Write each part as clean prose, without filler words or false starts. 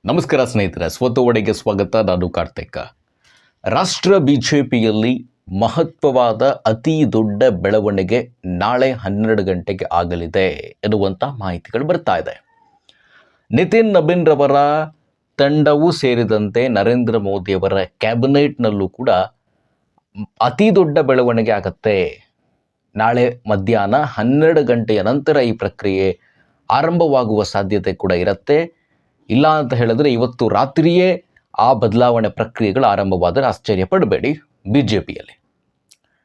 ನಮಸ್ಕಾರ ಸ್ನೇಹಿತರೆ, ಸ್ವತ್ತು ಒಡೆಗೆ ಸ್ವಾಗತ. ನಾನು ಕಾರ್ತಿಕ. ರಾಷ್ಟ್ರ ಬಿಜೆಪಿಯಲ್ಲಿ ಮಹತ್ವವಾದ ಅತಿ ದೊಡ್ಡ ಬೆಳವಣಿಗೆ ನಾಳೆ 12 ಗಂಟೆಗೆ ಆಗಲಿದೆ ಎನ್ನುವಂಥ ಮಾಹಿತಿಗಳು ಬರ್ತಾ ಇದೆ. ನಿತಿನ್ ನಬೀನ್ ರವರ ತಂಡವೂ ಸೇರಿದಂತೆ ನರೇಂದ್ರ ಮೋದಿಯವರ ಕ್ಯಾಬಿನೆಟ್ನಲ್ಲೂ ಕೂಡ ಅತಿ ದೊಡ್ಡ ಬೆಳವಣಿಗೆ ಆಗತ್ತೆ. ನಾಳೆ ಮಧ್ಯಾಹ್ನ 12 ಗಂಟೆಯ ನಂತರ ಈ ಪ್ರಕ್ರಿಯೆ ಆರಂಭವಾಗುವ ಸಾಧ್ಯತೆ ಕೂಡ ಇರುತ್ತೆ. ಇಲ್ಲ ಅಂತ ಹೇಳಿದ್ರೆ ಇವತ್ತು ರಾತ್ರಿಯೇ ಆ ಬದಲಾವಣೆ ಪ್ರಕ್ರಿಯೆಗಳು ಆರಂಭವಾದರೆ ಆಶ್ಚರ್ಯ ಪಡಬೇಡಿ. ಬಿ ಜೆ ಪಿಯಲ್ಲಿ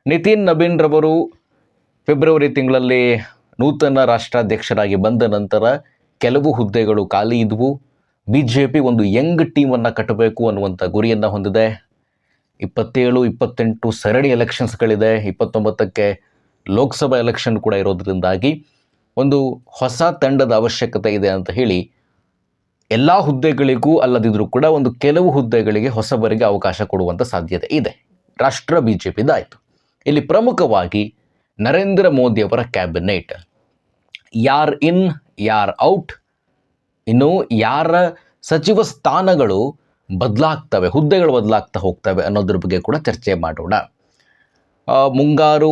ನಿತಿನ್ ನಬೀನ್ ರವರು ಫೆಬ್ರವರಿ ತಿಂಗಳಲ್ಲಿ ನೂತನ ರಾಷ್ಟ್ರಾಧ್ಯಕ್ಷರಾಗಿ ಬಂದ ನಂತರ ಕೆಲವು ಹುದ್ದೆಗಳು ಖಾಲಿ ಇದ್ವು. ಬಿ ಜೆ ಪಿ ಒಂದು ಯಂಗ್ ಟೀಮನ್ನು ಕಟ್ಟಬೇಕು ಅನ್ನುವಂಥ ಗುರಿಯನ್ನು ಹೊಂದಿದೆ. 27, 28 ಸರಣಿ ಎಲೆಕ್ಷನ್ಸ್ಗಳಿದೆ. 29ಕ್ಕೆ ಲೋಕಸಭಾ ಎಲೆಕ್ಷನ್ ಕೂಡ ಇರೋದ್ರಿಂದಾಗಿ ಒಂದು ಹೊಸ ತಂಡದ ಅವಶ್ಯಕತೆ ಇದೆ ಅಂತ ಹೇಳಿ ಎಲ್ಲ ಹುದ್ದೆಗಳಿಗೂ ಅಲ್ಲದಿದ್ದರೂ ಕೂಡ ಒಂದು ಕೆಲವು ಹುದ್ದೆಗಳಿಗೆ ಹೊಸಬರಿಗೆ ಅವಕಾಶ ಕೊಡುವಂಥ ಸಾಧ್ಯತೆ ಇದೆ. ರಾಷ್ಟ್ರ ಬಿ ಜೆ ಪಿದಾಯಿತು. ಇಲ್ಲಿ ಪ್ರಮುಖವಾಗಿ ನರೇಂದ್ರ ಮೋದಿಯವರ ಕ್ಯಾಬಿನೆಟ್ ಯಾರ್ ಇನ್ ಯಾರ್ ಔಟ್, ಇನ್ನು ಯಾರ ಸಚಿವ ಸ್ಥಾನಗಳು ಬದಲಾಗ್ತವೆ, ಹುದ್ದೆಗಳು ಬದಲಾಗ್ತಾ ಹೋಗ್ತವೆ ಅನ್ನೋದ್ರ ಬಗ್ಗೆ ಕೂಡ ಚರ್ಚೆ ಮಾಡೋಣ. ಮುಂಗಾರು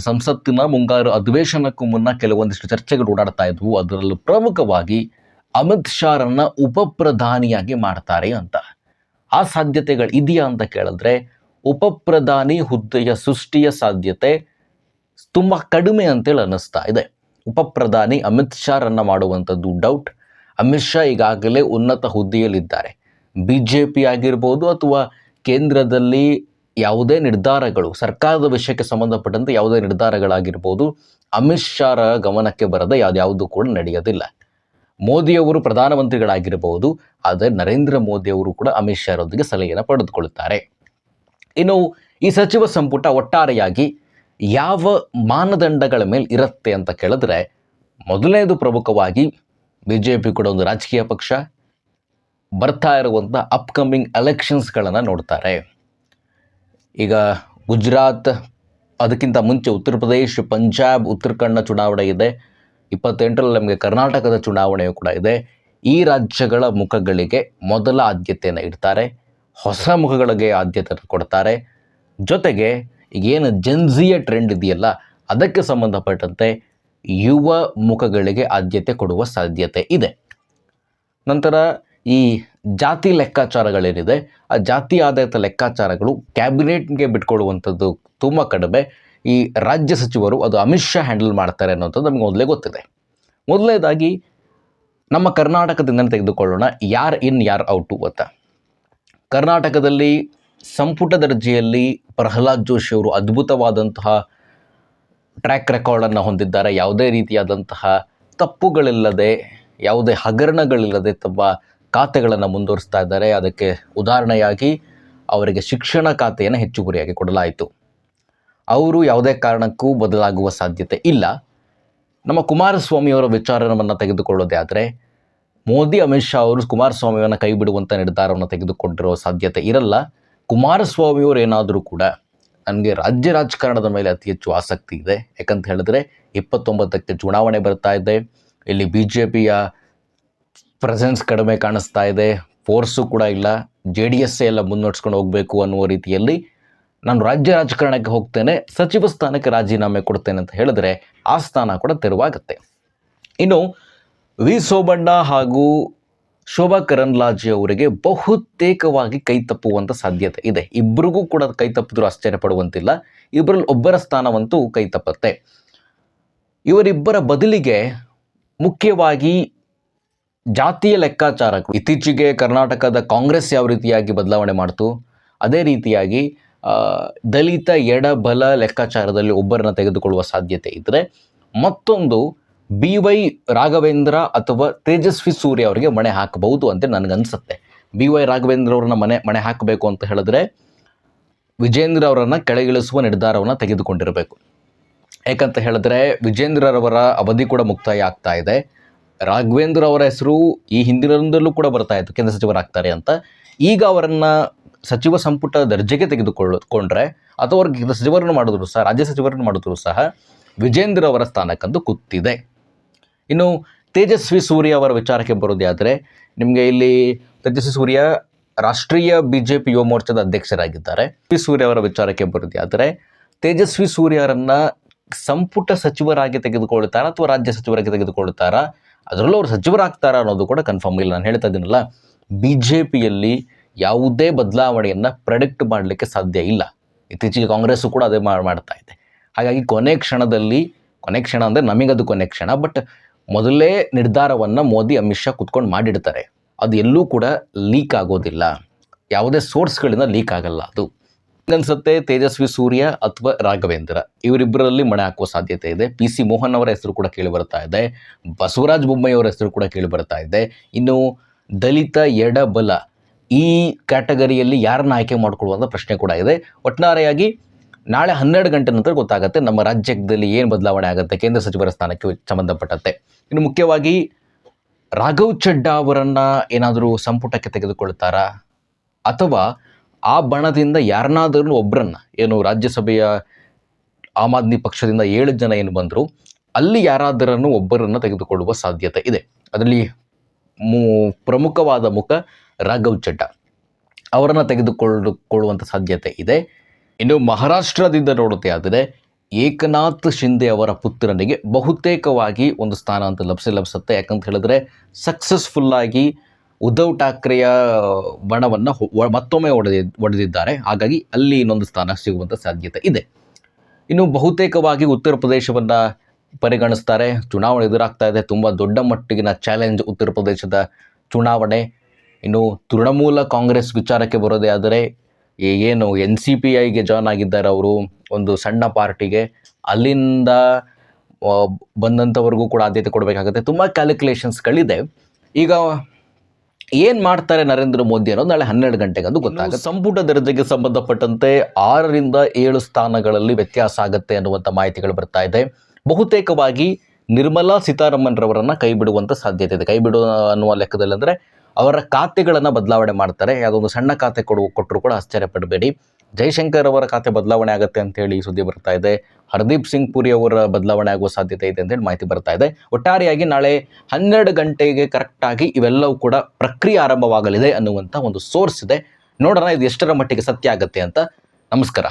ಸಂಸತ್ತಿನ ಮುಂಗಾರು ಅಧಿವೇಶನಕ್ಕೂ ಮುನ್ನ ಕೆಲವೊಂದಿಷ್ಟು ಚರ್ಚೆಗಳು ಓಡಾಡ್ತಾ ಇದ್ವು. ಅದರಲ್ಲೂ ಪ್ರಮುಖವಾಗಿ ಅಮಿತ್ ಶಾರನ್ನು ಉಪ ಪ್ರಧಾನಿಯಾಗಿ ಮಾಡ್ತಾರೆ ಅಂತ. ಆ ಸಾಧ್ಯತೆಗಳು ಇದೆಯಾ ಅಂತ ಕೇಳಿದ್ರೆ ಉಪ ಪ್ರಧಾನಿ ಹುದ್ದೆಯ ಸೃಷ್ಟಿಯ ಸಾಧ್ಯತೆ ತುಂಬ ಕಡಿಮೆ ಅಂತೇಳಿ ಅನ್ನಿಸ್ತಾ ಇದೆ. ಉಪ ಪ್ರಧಾನಿ ಅಮಿತ್ ಶಾರನ್ನು ಮಾಡುವಂಥದ್ದು ಡೌಟ್. ಅಮಿತ್ ಶಾ ಈಗಾಗಲೇ ಉನ್ನತ ಹುದ್ದೆಯಲ್ಲಿದ್ದಾರೆ. ಬಿ ಜೆ ಪಿ ಆಗಿರ್ಬೋದು ಅಥವಾ ಕೇಂದ್ರದಲ್ಲಿ ಯಾವುದೇ ನಿರ್ಧಾರಗಳು, ಸರ್ಕಾರದ ವಿಷಯಕ್ಕೆ ಸಂಬಂಧಪಟ್ಟಂತೆ ಯಾವುದೇ ನಿರ್ಧಾರಗಳಾಗಿರ್ಬೋದು, ಅಮಿತ್ ಶಾರ ಗಮನಕ್ಕೆ ಬರದೆ ಯಾವ್ದು ಕೂಡ ನಡೆಯೋದಿಲ್ಲ. ಮೋದಿಯವರು ಪ್ರಧಾನಮಂತ್ರಿಗಳಾಗಿರಬಹುದು, ಆದರೆ ನರೇಂದ್ರ ಮೋದಿಯವರು ಕೂಡ ಅಮಿತ್ ಶಾರೊಂದಿಗೆ ಸಲಹೆಯನ್ನು ಪಡೆದುಕೊಳ್ಳುತ್ತಾರೆ. ಇನ್ನು ಈ ಸಚಿವ ಸಂಪುಟ ಒಟ್ಟಾರೆಯಾಗಿ ಯಾವ ಮಾನದಂಡಗಳ ಮೇಲೆ ಇರುತ್ತೆ ಅಂತ ಕೇಳಿದ್ರೆ, ಮೊದಲನೇದು ಪ್ರಮುಖವಾಗಿ ಬಿ ಜೆ ಪಿ ಕೂಡ ಒಂದು ರಾಜಕೀಯ ಪಕ್ಷ, ಬರ್ತಾ ಇರುವಂಥ ಅಪ್ಕಮಿಂಗ್ ಎಲೆಕ್ಷನ್ಸ್ಗಳನ್ನು ನೋಡ್ತಾರೆ. ಈಗ ಗುಜರಾತ್, ಅದಕ್ಕಿಂತ ಮುಂಚೆ ಉತ್ತರ ಪ್ರದೇಶ್, ಪಂಜಾಬ್, ಉತ್ತರಾಖಂಡ ಚುನಾವಣೆ ಇದೆ. 28ರಲ್ಲಿ ನಮಗೆ ಕರ್ನಾಟಕದ ಚುನಾವಣೆಯೂ ಕೂಡ ಇದೆ. ಈ ರಾಜ್ಯಗಳ ಮುಖಗಳಿಗೆ ಮೊದಲ ಆದ್ಯತೆಯನ್ನು ಇಡ್ತಾರೆ, ಹೊಸ ಮುಖಗಳಿಗೆ ಆದ್ಯತೆಯನ್ನು ಕೊಡ್ತಾರೆ. ಜೊತೆಗೆ ಏನು ಜೆನ್ಸಿಯ ಟ್ರೆಂಡ್ ಇದೆಯಲ್ಲ, ಅದಕ್ಕೆ ಸಂಬಂಧಪಟ್ಟಂತೆ ಯುವ ಮುಖಗಳಿಗೆ ಆದ್ಯತೆ ಕೊಡುವ ಸಾಧ್ಯತೆ ಇದೆ. ನಂತರ ಈ ಜಾತಿ ಲೆಕ್ಕಾಚಾರಗಳೇನಿದೆ, ಆ ಜಾತಿ ಆಧಾರಿತ ಲೆಕ್ಕಾಚಾರಗಳು ಕ್ಯಾಬಿನೆಟ್ಗೆ ಬಿಟ್ಕೊಡುವಂಥದ್ದು ತುಂಬ ಕಡಿಮೆ. ಈ ರಾಜ್ಯ ಸಚಿವರು, ಅದು ಅಮಿತ್ ಶಾ ಹ್ಯಾಂಡಲ್ ಮಾಡ್ತಾರೆ ಅನ್ನೋಂಥದ್ದು ನಮಗೆ ಮೊದಲೇ ಗೊತ್ತಿದೆ. ಮೊದಲನೇದಾಗಿ ನಮ್ಮ ಕರ್ನಾಟಕದಿಂದ ತೆಗೆದುಕೊಳ್ಳೋಣ, ಯಾರ್ ಇನ್ ಯಾರ್ ಔಟು ಅಂತ. ಕರ್ನಾಟಕದಲ್ಲಿ ಸಂಪುಟ ದರ್ಜೆಯಲ್ಲಿ ಪ್ರಹ್ಲಾದ್ ಜೋಶಿ ಅವರು ಅದ್ಭುತವಾದಂತಹ ಟ್ರ್ಯಾಕ್ ರೆಕಾರ್ಡನ್ನು ಹೊಂದಿದ್ದಾರೆ. ಯಾವುದೇ ರೀತಿಯಾದಂತಹ ತಪ್ಪುಗಳಿಲ್ಲದೆ, ಯಾವುದೇ ಹಗರಣಗಳಿಲ್ಲದೆ ತಮ್ಮ ಖಾತೆಗಳನ್ನು ಮುಂದುವರಿಸ್ತಾ ಇದ್ದಾರೆ. ಅದಕ್ಕೆ ಉದಾಹರಣೆಯಾಗಿ ಅವರಿಗೆ ಶಿಕ್ಷಣ ಖಾತೆಯನ್ನು ಹೆಚ್ಚುವರಿಯಾಗಿ ಕೊಡಲಾಯಿತು. ಅವರು ಯಾವುದೇ ಕಾರಣಕ್ಕೂ ಬದಲಾಗುವ ಸಾಧ್ಯತೆ ಇಲ್ಲ. ನಮ್ಮ ಕುಮಾರಸ್ವಾಮಿಯವರ ವಿಚಾರವನ್ನು ತೆಗೆದುಕೊಳ್ಳೋದೇ ಆದರೆ, ಮೋದಿ, ಅಮಿತ್ ಶಾ ಅವರು ಕುಮಾರಸ್ವಾಮಿಯನ್ನು ಕೈ ಬಿಡುವಂಥ ನಿರ್ಧಾರವನ್ನು ತೆಗೆದುಕೊಂಡಿರೋ ಸಾಧ್ಯತೆ ಇರಲ್ಲ. ಕುಮಾರಸ್ವಾಮಿಯವರು ಏನಾದರೂ ಕೂಡ, ನನಗೆ ರಾಜ್ಯ ರಾಜಕಾರಣದ ಮೇಲೆ ಅತಿ ಹೆಚ್ಚು ಆಸಕ್ತಿ ಇದೆ. ಯಾಕಂತ ಹೇಳಿದ್ರೆ 29ಕ್ಕೆ ಚುನಾವಣೆ ಬರ್ತಾ ಇದೆ. ಇಲ್ಲಿ ಬಿ ಜೆ ಪಿಯ ಪ್ರೆಸೆನ್ಸ್ ಕಡಿಮೆ ಕಾಣಿಸ್ತಾ ಇದೆ, ಫೋರ್ಸು ಕೂಡ ಇಲ್ಲ. ಜೆ ಡಿ ಎಸ್ಸೇ ಎಲ್ಲ ಮುನ್ನಡೆಸ್ಕೊಂಡು ಹೋಗಬೇಕು ಅನ್ನುವ ರೀತಿಯಲ್ಲಿ ನಾನು ರಾಜ್ಯ ರಾಜಕಾರಣಕ್ಕೆ ಹೋಗ್ತೇನೆ, ಸಚಿವ ಸ್ಥಾನಕ್ಕೆ ರಾಜೀನಾಮೆ ಕೊಡ್ತೇನೆ ಅಂತ ಹೇಳಿದ್ರೆ ಆ ಸ್ಥಾನ ಕೂಡ ತೆರವಾಗುತ್ತೆ. ಇನ್ನು ವಿ ಸೋಮಣ್ಣ ಹಾಗೂ ಶೋಭಾ ಕರಂದ್ಲಾಜೆ ಅವರಿಗೆ ಬಹುತೇಕವಾಗಿ ಕೈ ತಪ್ಪುವಂಥ ಸಾಧ್ಯತೆ ಇದೆ. ಇಬ್ಬರಿಗೂ ಕೂಡ ಕೈ ತಪ್ಪಿದ್ರೂ ಆಶ್ಚರ್ಯ ಪಡುವಂತಿಲ್ಲ. ಇಬ್ಬರಲ್ಲಿ ಒಬ್ಬರ ಸ್ಥಾನವಂತೂ ಕೈ ತಪ್ಪತ್ತೆ. ಇವರಿಬ್ಬರ ಬದಲಿಗೆ ಮುಖ್ಯವಾಗಿ ಜಾತಿಯ ಲೆಕ್ಕಾಚಾರಗಳು, ಇತ್ತೀಚೆಗೆ ಕರ್ನಾಟಕದ ಕಾಂಗ್ರೆಸ್ ಯಾವ ರೀತಿಯಾಗಿ ಬದಲಾವಣೆ ಮಾಡ್ತು, ಅದೇ ರೀತಿಯಾಗಿ ದಲಿತ ಎಡಬಲ ಲೆಕ್ಕಾಚಾರದಲ್ಲಿ ಒಬ್ಬರನ್ನ ತೆಗೆದುಕೊಳ್ಳುವ ಸಾಧ್ಯತೆ ಇದ್ದರೆ, ಮತ್ತೊಂದು ಬಿ ವೈ ರಾಘವೇಂದ್ರ ಅಥವಾ ತೇಜಸ್ವಿ ಸೂರ್ಯ ಅವರಿಗೆ ಮಣೆ ಹಾಕಬಹುದು ಅಂತ ನನಗನ್ಸುತ್ತೆ. ಬಿ ವೈ ರಾಘವೇಂದ್ರ ಅವ್ರನ್ನ ಮಣೆ ಹಾಕಬೇಕು ಅಂತ ಹೇಳಿದ್ರೆ ವಿಜೇಂದ್ರ ಅವರನ್ನು ಕೆಳಗಿಳಿಸುವ ನಿರ್ಧಾರವನ್ನು ತೆಗೆದುಕೊಂಡಿರಬೇಕು. ಯಾಕಂತ ಹೇಳಿದ್ರೆ ವಿಜೇಂದ್ರರವರ ಅವಧಿ ಕೂಡ ಮುಕ್ತಾಯ ಆಗ್ತಾ ಇದೆ. ರಾಘವೇಂದ್ರ ಅವರ ಹೆಸರು ಈ ಹಿಂದಿನಿಂದಲೂ ಕೂಡ ಬರ್ತಾ ಇತ್ತು, ಕೇಂದ್ರ ಸಚಿವರಾಗ್ತಾರೆ ಅಂತ. ಈಗ ಅವರನ್ನು ಸಚಿವ ಸಂಪುಟ ದರ್ಜೆಗೆ ತೆಗೆದುಕೊಂಡ್ರೆ ಅಥವಾ ಅವ್ರಿಗೆ ಸಚಿವರನ್ನು ಮಾಡಿದ್ರು ಸಹ, ರಾಜ್ಯ ಸಚಿವರನ್ನು ಮಾಡಿದ್ರು ಸಹ ವಿಜೇಂದ್ರ ಅವರ ಸ್ಥಾನಕ್ಕಂದು ಕೂತಿದೆ. ಇನ್ನು ತೇಜಸ್ವಿ ಸೂರ್ಯ ಅವರ ವಿಚಾರಕ್ಕೆ ಬರೋದೇ ಆದರೆ, ನಿಮಗೆ ಇಲ್ಲಿ ತೇಜಸ್ವಿ ಸೂರ್ಯ ರಾಷ್ಟ್ರೀಯ ಬಿಜೆಪಿ ಯುವ ಮೋರ್ಚಾದ ಅಧ್ಯಕ್ಷರಾಗಿದ್ದಾರೆ. ಸೂರ್ಯ ಅವರ ವಿಚಾರಕ್ಕೆ ಬರುವುದಾದರೆ ತೇಜಸ್ವಿ ಸೂರ್ಯರನ್ನ ಸಂಪುಟ ಸಚಿವರಾಗಿ ತೆಗೆದುಕೊಳ್ತಾರಾ ಅಥವಾ ರಾಜ್ಯ ಸಚಿವರಾಗಿ ತೆಗೆದುಕೊಳ್ತಾರಾ, ಅದರಲ್ಲೂ ಅವರು ಸಚಿವರಾಗ್ತಾರಾ ಅನ್ನೋದು ಕೂಡ ಕನ್ಫರ್ಮ್ ಇಲ್ಲ. ನಾನು ಹೇಳ್ತಾ ಇದ್ದೀನಲ್ಲ, ಬಿಜೆಪಿಯಲ್ಲಿ ಯಾವುದೇ ಬದಲಾವಣೆಯನ್ನು ಪ್ರೆಡಿಕ್ಟ್ ಮಾಡಲಿಕ್ಕೆ ಸಾಧ್ಯ ಇಲ್ಲ. ಇತ್ತೀಚೆಗೆ ಕಾಂಗ್ರೆಸ್ಸು ಕೂಡ ಅದೇ ಮಾಡ್ತಾ ಇದೆ. ಹಾಗಾಗಿ ಕೊನೆ ಕ್ಷಣ ಅಂದರೆ ನಮಗದು ಕೊನೆ ಕ್ಷಣ, ಬಟ್ ಮೊದಲೇ ನಿರ್ಧಾರವನ್ನು ಮೋದಿ ಅಮಿತ್ ಶಾ ಕುತ್ಕೊಂಡು ಮಾಡಿಡ್ತಾರೆ. ಅದು ಎಲ್ಲೂ ಕೂಡ ಲೀಕ್ ಆಗೋದಿಲ್ಲ, ಯಾವುದೇ ಸೋರ್ಸ್ಗಳಿಂದ ಲೀಕ್ ಆಗಲ್ಲ. ಅದು ಅನ್ಸುತ್ತೆ ತೇಜಸ್ವಿ ಸೂರ್ಯ ಅಥವಾ ರಾಘವೇಂದ್ರ ಇವರಿಬ್ಬರಲ್ಲಿ ಮಣೆ ಹಾಕುವ ಸಾಧ್ಯತೆ ಇದೆ. PC ಮೋಹನ್ ಅವರ ಹೆಸರು ಕೂಡ ಕೇಳಿ ಬರ್ತಾ ಇದೆ, ಬಸವರಾಜ ಬೊಮ್ಮಾಯಿ ಅವರ ಹೆಸರು ಕೂಡ ಕೇಳಿ ಬರ್ತಾ ಇದೆ. ಇನ್ನು ದಲಿತ ಎಡಬಲ ಈ ಕ್ಯಾಟಗರಿಯಲ್ಲಿ ಯಾರನ್ನ ಆಯ್ಕೆ ಮಾಡಿಕೊಳ್ಳುವಂಥ ಪ್ರಶ್ನೆ ಕೂಡ ಇದೆ. ಒಟ್ಟಾರೆಯಾಗಿ ನಾಳೆ 12 ಗಂಟೆ ನಂತರ ಗೊತ್ತಾಗುತ್ತೆ ನಮ್ಮ ರಾಜ್ಯದಲ್ಲಿ ಏನು ಬದಲಾವಣೆ ಆಗುತ್ತೆ ಕೇಂದ್ರ ಸಚಿವರ ಸ್ಥಾನಕ್ಕೆ ಸಂಬಂಧಪಟ್ಟಂತೆ. ಇನ್ನು ಮುಖ್ಯವಾಗಿ ರಾಘವ್ ಚಡ್ಡಾ ಅವರನ್ನು ಏನಾದರೂ ಸಂಪುಟಕ್ಕೆ ತೆಗೆದುಕೊಳ್ತಾರಾ ಅಥವಾ ಆ ಬಣದಿಂದ ಯಾರನ್ನಾದರೂ ಒಬ್ಬರನ್ನು, ಏನು ರಾಜ್ಯಸಭೆಯ ಆಮ್ ಆದ್ಮಿ ಪಕ್ಷದಿಂದ 7 ಜನ ಏನು ಬಂದರು ಅಲ್ಲಿ ಯಾರಾದರನ್ನು ಒಬ್ಬರನ್ನು ತೆಗೆದುಕೊಳ್ಳುವ ಸಾಧ್ಯತೆ ಇದೆ. ಅದರಲ್ಲಿ ಪ್ರಮುಖವಾದ ಮುಖ ರಾಘವ್ ಚಡ್ಡಾ ಅವರನ್ನು ತೆಗೆದುಕೊಳ್ಳುವಂಥ ಸಾಧ್ಯತೆ ಇದೆ. ಇನ್ನು ಮಹಾರಾಷ್ಟ್ರದಿಂದ ನೋಡುತ್ತೆ ಆದರೆ ಏಕನಾಥ್ ಶಿಂದೆ ಅವರ ಪುತ್ರನಿಗೆ ಬಹುತೇಕವಾಗಿ ಒಂದು ಸ್ಥಾನ ಅಂತ ಲಭಿಸುತ್ತೆ. ಯಾಕಂತ ಹೇಳಿದ್ರೆ ಸಕ್ಸಸ್ಫುಲ್ಲಾಗಿ ಉದ್ಧವ್ ಠಾಕ್ರೆಯ ಬಣವನ್ನು ಮತ್ತೊಮ್ಮೆ ಒಡೆದಿದ್ದಾರೆ. ಹಾಗಾಗಿ ಅಲ್ಲಿ ಇನ್ನೊಂದು ಸ್ಥಾನ ಸಿಗುವಂಥ ಸಾಧ್ಯತೆ ಇದೆ. ಇನ್ನು ಬಹುತೇಕವಾಗಿ ಉತ್ತರ ಪ್ರದೇಶವನ್ನು ಪರಿಗಣಿಸ್ತಾರೆ. ಚುನಾವಣೆ ಎದುರಾಗ್ತಾ ಇದೆ, ತುಂಬ ದೊಡ್ಡ ಮಟ್ಟಿಗಿನ ಚಾಲೆಂಜ್ ಉತ್ತರ ಪ್ರದೇಶದ ಚುನಾವಣೆ. ಇನ್ನು ತೃಣಮೂಲ ಕಾಂಗ್ರೆಸ್ ವಿಚಾರಕ್ಕೆ ಬರೋದೇ ಆದರೆ ಏನು NCPIಗೆ ಜಾಯ್ನ್ ಆಗಿದ್ದಾರೆ ಅವರು, ಒಂದು ಸಣ್ಣ ಪಾರ್ಟಿಗೆ, ಅಲ್ಲಿಂದ ಬಂದಂಥವ್ರಿಗೂ ಕೂಡ ಆದ್ಯತೆ ಕೊಡಬೇಕಾಗುತ್ತೆ. ತುಂಬ ಕ್ಯಾಲ್ಕುಲೇಷನ್ಸ್ಗಳಿದೆ. ಈಗ ಏನು ಮಾಡ್ತಾರೆ ನರೇಂದ್ರ ಮೋದಿ ಅನ್ನೋದು ನಾಳೆ 12 ಗಂಟೆಗೆ ಅದು ಗೊತ್ತಾಗುತ್ತೆ. ಸಂಪುಟ ದರ್ಜೆಗೆ ಸಂಬಂಧಪಟ್ಟಂತೆ 6ರಿಂದ 7 ಸ್ಥಾನಗಳಲ್ಲಿ ವ್ಯತ್ಯಾಸ ಆಗುತ್ತೆ ಅನ್ನುವಂಥ ಮಾಹಿತಿಗಳು ಬರ್ತಾ ಇದೆ. ಬಹುತೇಕವಾಗಿ ನಿರ್ಮಲಾ ಸೀತಾರಾಮನ್ ರವರನ್ನು ಕೈ ಬಿಡುವಂಥ ಸಾಧ್ಯತೆ ಇದೆ. ಕೈ ಬಿಡುವ ಅನ್ನುವ ಲೆಕ್ಕದಲ್ಲಿ ಅಂದರೆ ಅವರ ಖಾತೆಗಳನ್ನು ಬದಲಾವಣೆ ಮಾಡ್ತಾರೆ. ಯಾವುದೊಂದು ಸಣ್ಣ ಖಾತೆ ಕೊಟ್ಟರು ಕೂಡ ಆಶ್ಚರ್ಯಪಡಬೇಡಿ. ಜೈಶಂಕರ್ ಅವರ ಖಾತೆ ಬದಲಾವಣೆ ಆಗುತ್ತೆ ಅಂತೇಳಿ ಸುದ್ದಿ ಬರ್ತಾ ಇದೆ. ಹರ್ದೀಪ್ ಸಿಂಗ್ ಪುರಿ ಅವರ ಬದಲಾವಣೆ ಆಗುವ ಸಾಧ್ಯತೆ ಇದೆ ಅಂತೇಳಿ ಮಾಹಿತಿ ಬರ್ತಾ ಇದೆ. ಒಟ್ಟಾರೆಯಾಗಿ ನಾಳೆ 12 ಗಂಟೆಗೆ ಕರೆಕ್ಟಾಗಿ ಇವೆಲ್ಲವೂ ಕೂಡ ಪ್ರಕ್ರಿಯೆ ಆರಂಭವಾಗಲಿದೆ ಅನ್ನುವಂಥ ಒಂದು ಸೋರ್ಸ್ ಇದೆ. ನೋಡೋಣ ಇದು ಎಷ್ಟರ ಮಟ್ಟಿಗೆ ಸತ್ಯ ಆಗುತ್ತೆ ಅಂತ. ನಮಸ್ಕಾರ.